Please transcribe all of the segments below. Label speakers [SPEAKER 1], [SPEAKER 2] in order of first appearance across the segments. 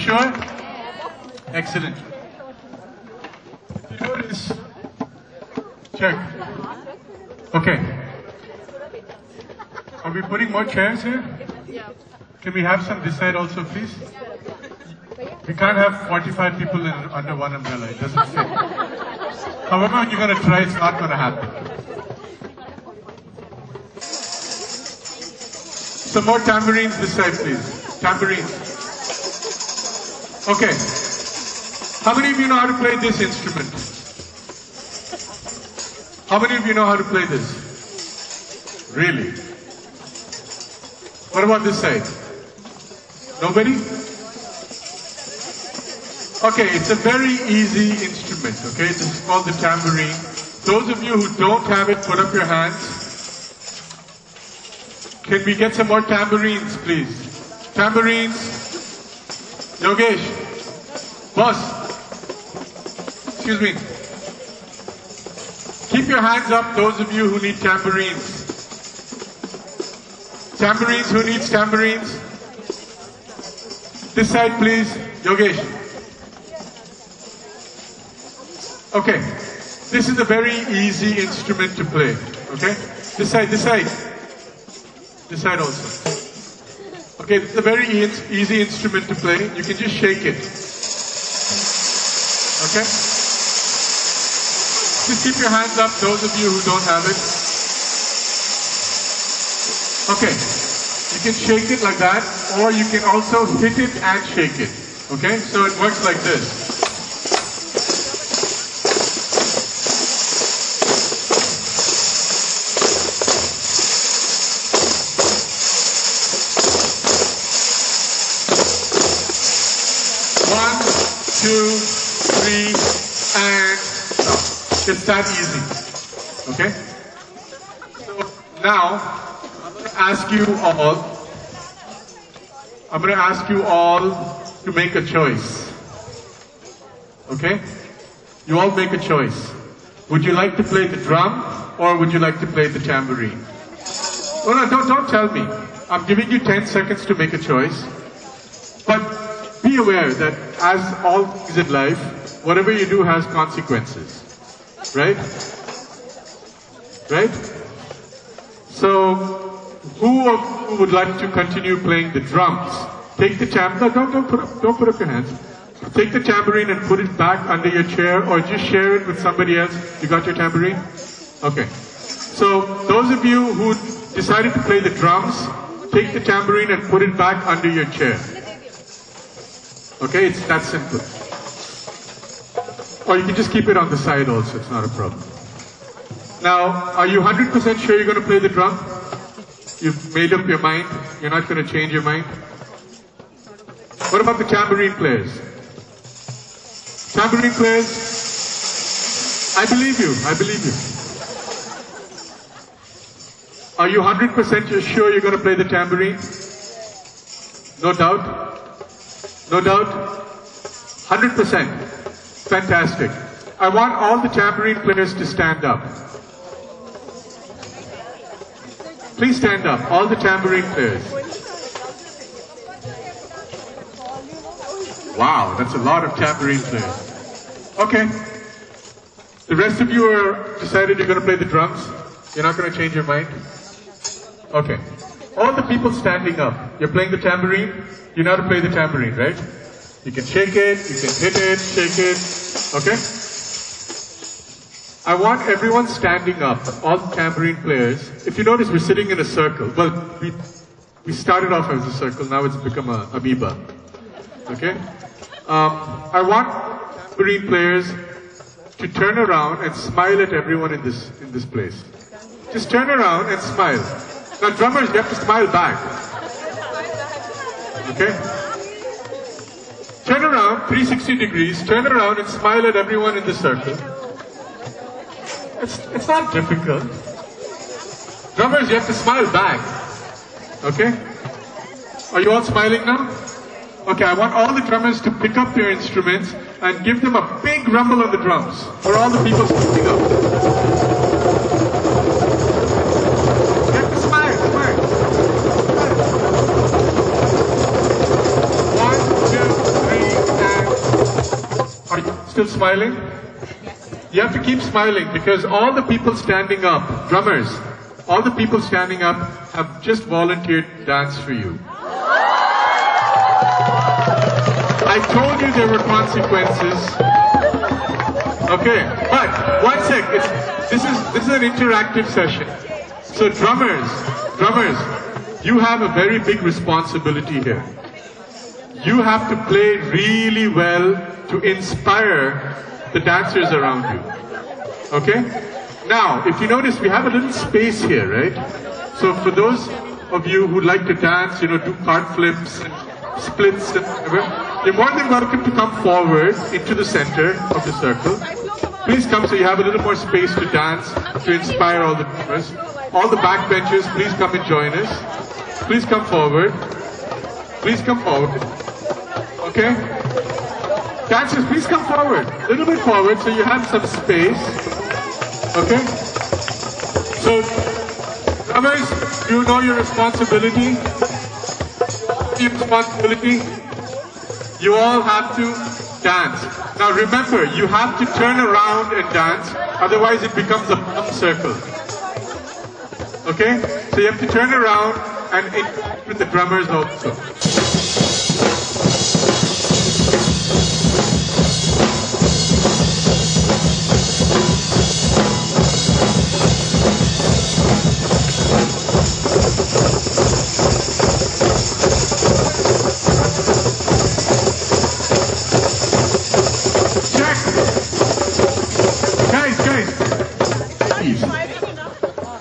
[SPEAKER 1] sure? Excellent. You notice? Check. Okay. Are we putting more chairs here? Can we have some this side also, please? We can't have 45 people under one umbrella. It doesn't fit. However, you're going to try, it's not going to happen. Some more tambourines this side, please. Tambourines. Okay. How many of you know how to play this instrument? How many of you know how to play this? Really? What about this side? Nobody? Okay, it's a very easy instrument, okay? It's called the tambourine. Those of you who don't have it, put up your hands. Can we get some more tambourines, please? Tambourines. Yogesh. Boss. Excuse me. Keep your hands up, those of you who need tambourines. Tambourines, who needs tambourines? This side, please. Yogesh. Okay. This is a very easy instrument to play. Okay? This side, this side. This side also. Okay, this is a very easy instrument to play. You can just shake it. Okay? Just keep your hands up, those of you who don't have it. Okay. You can shake it like that, or you can also hit it and shake it. Okay? So it works like this. It's that easy. Okay? So now, I'm going to ask you all to make a choice. Okay? You all make a choice. Would you like to play the drum or would you like to play the tambourine? Oh no, don't tell me. I'm giving you 10 seconds to make a choice. But be aware that as all things in life, whatever you do has consequences. Right? Right? So, who of you would like to continue playing the drums? Take the tambourine. No, don't put up your hands. Take the tambourine and put it back under your chair, or just share it with somebody else. You got your tambourine? Okay. So, those of you who decided to play the drums, take the tambourine and put it back under your chair. Okay, it's that simple. Or you can just keep it on the side also, it's not a problem. Now, are you 100% sure you're going to play the drum? You've made up your mind? You're not going to change your mind? What about the tambourine players? Tambourine players, I believe you, I believe you. Are you 100% sure you're going to play the tambourine? No doubt? No doubt? 100%. Fantastic. I want all the tambourine players to stand up. Please stand up, all the tambourine players. Wow, that's a lot of tambourine players. Okay. The rest of you are decided you're going to play the drums? You're not going to change your mind? Okay. All the people standing up, you're playing the tambourine? You know how to play the tambourine, right? You can shake it, you can hit it, shake it, okay? I want everyone standing up, all the tambourine players. If you notice, we're sitting in a circle. Well, we started off as a circle, now it's become a amoeba, okay? I want tambourine players to turn around and smile at everyone in this place. Just turn around and smile. Now drummers, you have to smile back, okay? Turn around, 360 degrees, turn around and smile at everyone in the circle. It's not difficult. Drummers, you have to smile back. Okay? Are you all smiling now? Okay, I want all the drummers to pick up their instruments and give them a big rumble on the drums for all the people standing up. You have to smile, smile. 1, 2, 3. Still smiling? You have to keep smiling because all the people standing up, drummers, all the people standing up have just volunteered to dance for you. I told you there were consequences. Okay, but one sec. This is an interactive session. So drummers, you have a very big responsibility here. You have to play really well to inspire the dancers around you. Okay? Now, if you notice, we have a little space here, right? So for those of you who like to dance, do cart flips and splits and whatever, you're more than welcome to come forward into the center of the circle. Please come so you have a little more space to dance, to inspire all the drummers. All the backbenchers, please come and join us. Please come forward. Please come forward. Okay? Dancers, please come forward. A little bit forward so you have some space. Okay? So, drummers, you know your responsibility. Your responsibility. You all have to dance. Now remember, you have to turn around and dance, otherwise it becomes a bum circle. Okay? So you have to turn around and interact with the drummers also.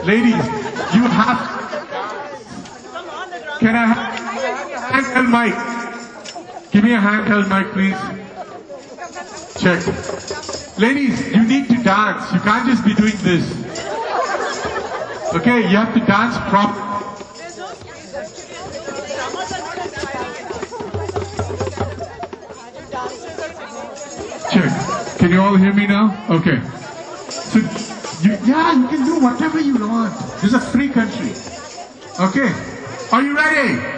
[SPEAKER 1] Ladies, you have... Can I have a handheld mic? Give me a handheld mic, please. Check. Ladies, you need to dance. You can't just be doing this. Okay, you have to dance properly. Check. Can you all hear me now? Okay. So, you can do whatever you want. This is a free country. Okay. Are you ready?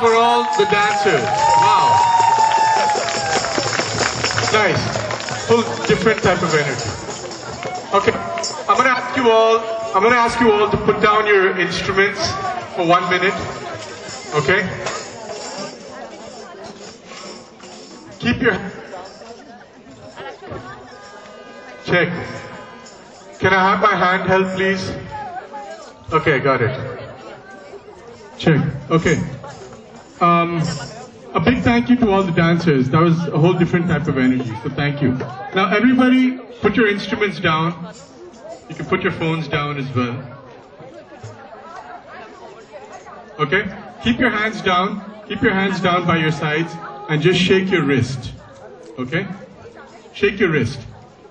[SPEAKER 1] for all the dancers. Wow. Nice. Full different type of energy. Okay. I'm gonna ask you all to put down your instruments for 1 minute. Okay? Keep your check. Can I have my handheld, please? Okay, got it. Check. Okay. A big thank you to all the dancers. That was a whole different type of energy, so thank you. Now everybody, put your instruments down. You can put your phones down as well. Okay? Keep your hands down. Keep your hands down by your sides and just shake your wrist. Okay? Shake your wrist.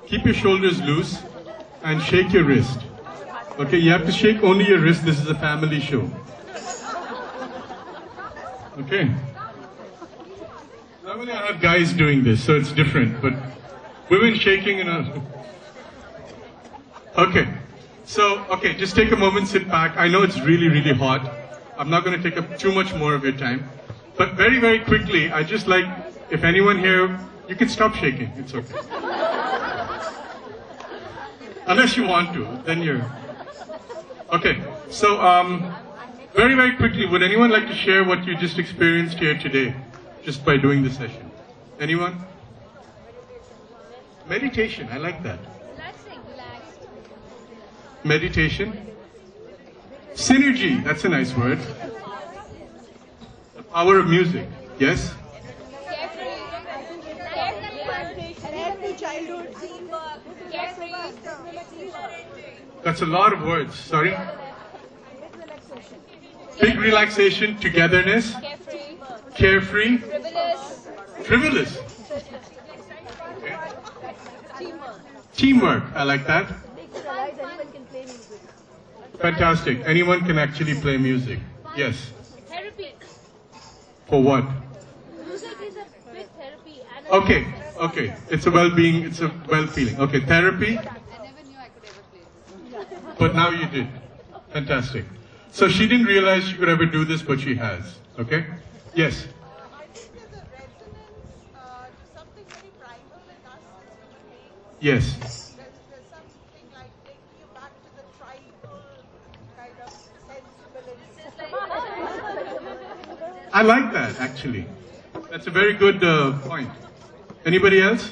[SPEAKER 1] Keep your shoulders loose and shake your wrist. Okay, you have to shake only your wrist. This is a family show. Okay. Normally I have guys doing this, so it's different, but women shaking and all. Okay. So, okay, just take a moment, sit back. I know it's really, really hot. I'm not going to take up too much more of your time. But very, very quickly, I just like, if anyone here, you can stop shaking. It's okay. Unless you want to, then you're... Okay, so very, very quickly, would anyone like to share what you just experienced here today, just by doing the session? Anyone? Meditation, I like that. Meditation. Synergy, that's a nice word. The power of music, yes? That's a lot of words, sorry? Big relaxation, togetherness, carefree, frivolous. Okay. Teamwork, I like that. Fantastic. Anyone can actually play music. Yes.
[SPEAKER 2] Therapy.
[SPEAKER 1] For what?
[SPEAKER 2] Music is a big therapy. And
[SPEAKER 1] Okay, okay. It's a well-being, it's a well-feeling. Okay, therapy.
[SPEAKER 2] I never knew I could ever play this.
[SPEAKER 1] But now you did. Fantastic. So she didn't realize she could ever do this, but she has. Okay? Yes.
[SPEAKER 3] I think there's a resonance to something very primal in us as human beings.
[SPEAKER 1] Yes.
[SPEAKER 3] There's something like taking you back to the tribal kind of sensibility.
[SPEAKER 1] I like that, actually. That's a very good point. Anybody else?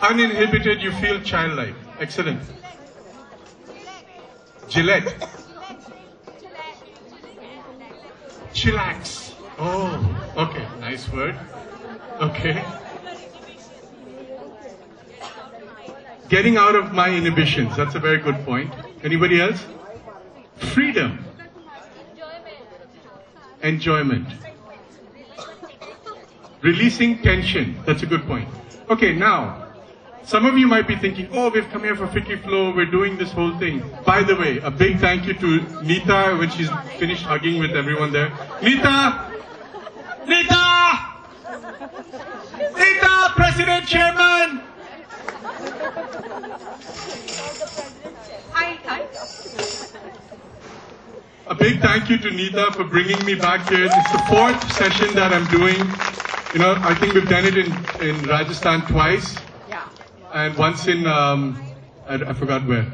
[SPEAKER 1] Uninhibited, you feel childlike. Excellent. Gillette. Chillax. Oh, okay. Nice word. Okay. Getting out of my inhibitions. That's a very good point. Anybody else? Freedom. Enjoyment. Releasing tension. That's a good point. Okay, now, some of you might be thinking, oh, we've come here for Ficky Flow, we're doing this whole thing. By the way, a big thank you to Neeta when she's finished hugging with everyone there. Neeta! Neeta! Neeta, President Chairman! A big thank you to Neeta for bringing me back here. It's the 4th session that I'm doing. You know, I think we've done it in Rajasthan twice.
[SPEAKER 3] Yeah.
[SPEAKER 1] And once in, I forgot where.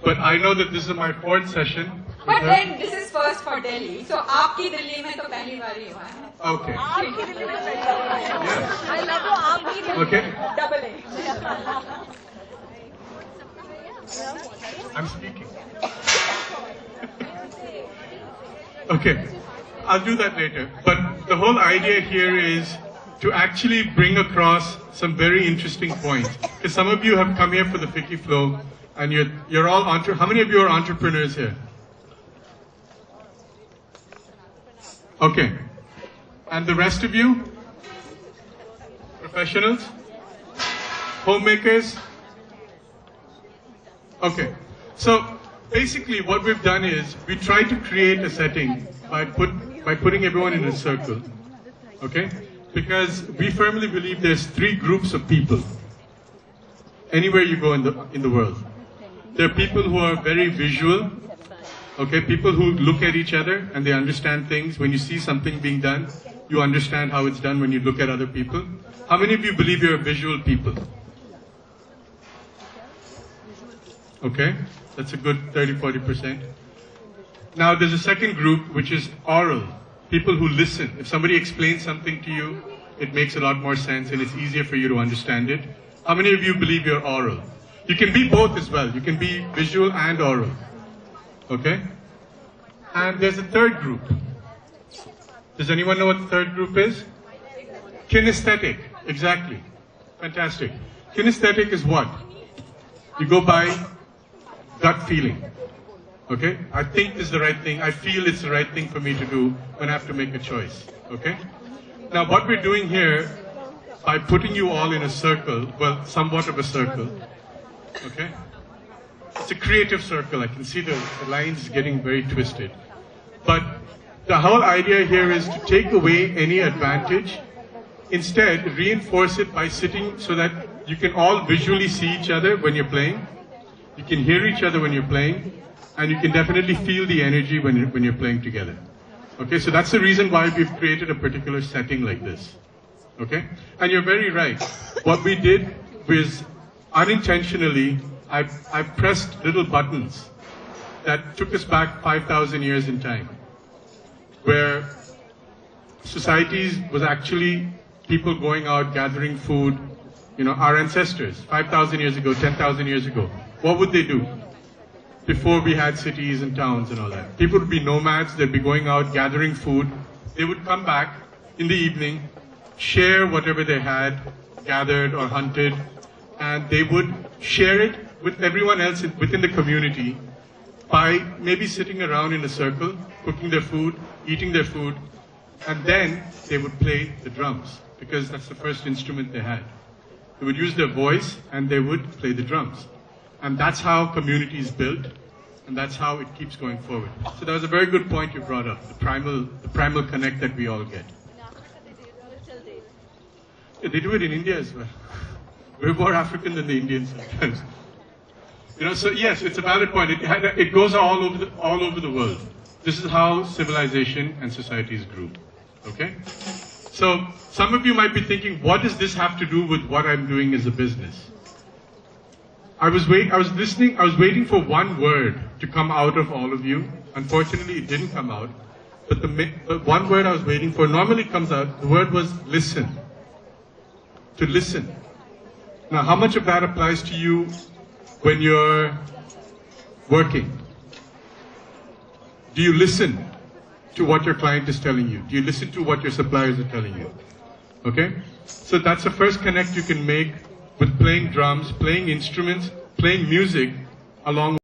[SPEAKER 1] But I know that this is my 4th session.
[SPEAKER 4] But then this is first for Delhi. So आपकी दिल्ली में तो पहली बार ही हुआ है.
[SPEAKER 1] Okay.
[SPEAKER 3] आपकी दिल्ली में पहली बार है.
[SPEAKER 1] Yes.
[SPEAKER 3] I love you, आपकी दिल्ली
[SPEAKER 1] Okay.
[SPEAKER 3] में. Double A.
[SPEAKER 1] I'm speaking. Okay. I'll do that later. But the whole idea here is to actually bring across some very interesting points. Because some of you have come here for the Ficky Flow, and you're all how many of you are entrepreneurs here? Okay. And the rest of you? Professionals? Homemakers? Okay. So basically what we've done is we try to create a setting by putting everyone in a circle. Okay? Because we firmly believe there's 3 groups of people anywhere you go in the world. There are people who are very visual, Okay, people who look at each other and they understand things. When you see something being done, you understand how it's done when you look at other people. How many of you believe you're visual people? Okay, that's a good 30-40%. Now there's a second group which is oral. People who listen. If somebody explains something to you, it makes a lot more sense and it's easier for you to understand it. How many of you believe you're oral? You can be both as well. You can be visual and oral. Okay? And there's a third group. Does anyone know what the third group is? Kinesthetic. Exactly. Fantastic. Kinesthetic is what? You go by gut feeling. Okay? I think this is the right thing. I feel it's the right thing for me to do when I have to make a choice. Okay? Now what we're doing here, by putting you all in a circle, well, somewhat of a circle, okay? It's a creative circle. I can see the lines getting very twisted. But the whole idea here is to take away any advantage. Instead, reinforce it by sitting so that you can all visually see each other when you're playing. You can hear each other when you're playing. And you can definitely feel the energy when you're playing together. Okay, so that's the reason why we've created a particular setting like this. Okay? And you're very right. What we did was unintentionally, I pressed little buttons that took us back 5,000 years in time, where societies was actually people going out gathering food. You know, our ancestors, 5,000 years ago, 10,000 years ago, what would they do? Before we had cities and towns and all that. People would be nomads, they'd be going out gathering food. They would come back in the evening, share whatever they had gathered or hunted, and they would share it with everyone else within the community by maybe sitting around in a circle, cooking their food, eating their food, and then they would play the drums, because that's the first instrument they had. They would use their voice and they would play the drums. And that's how community is built, and that's how it keeps going forward. So that was a very good point you brought up, the primal connect that we all get. Yeah, they do it in India as well. We're more African than the Indians sometimes. You know, so yes, it's a valid point. It goes all over the world. This is how civilization and societies grew. Okay? So some of you might be thinking, what does this have to do with what I'm doing as a business? I was waiting for one word to come out of all of you. Unfortunately, it didn't come out. But the one word I was waiting for normally comes out. The word was listen. To listen. Now, how much of that applies to you when you're working? Do you listen to what your client is telling you? Do you listen to what your suppliers are telling you? Okay? So that's the first connect you can make with playing drums, playing instruments, playing music along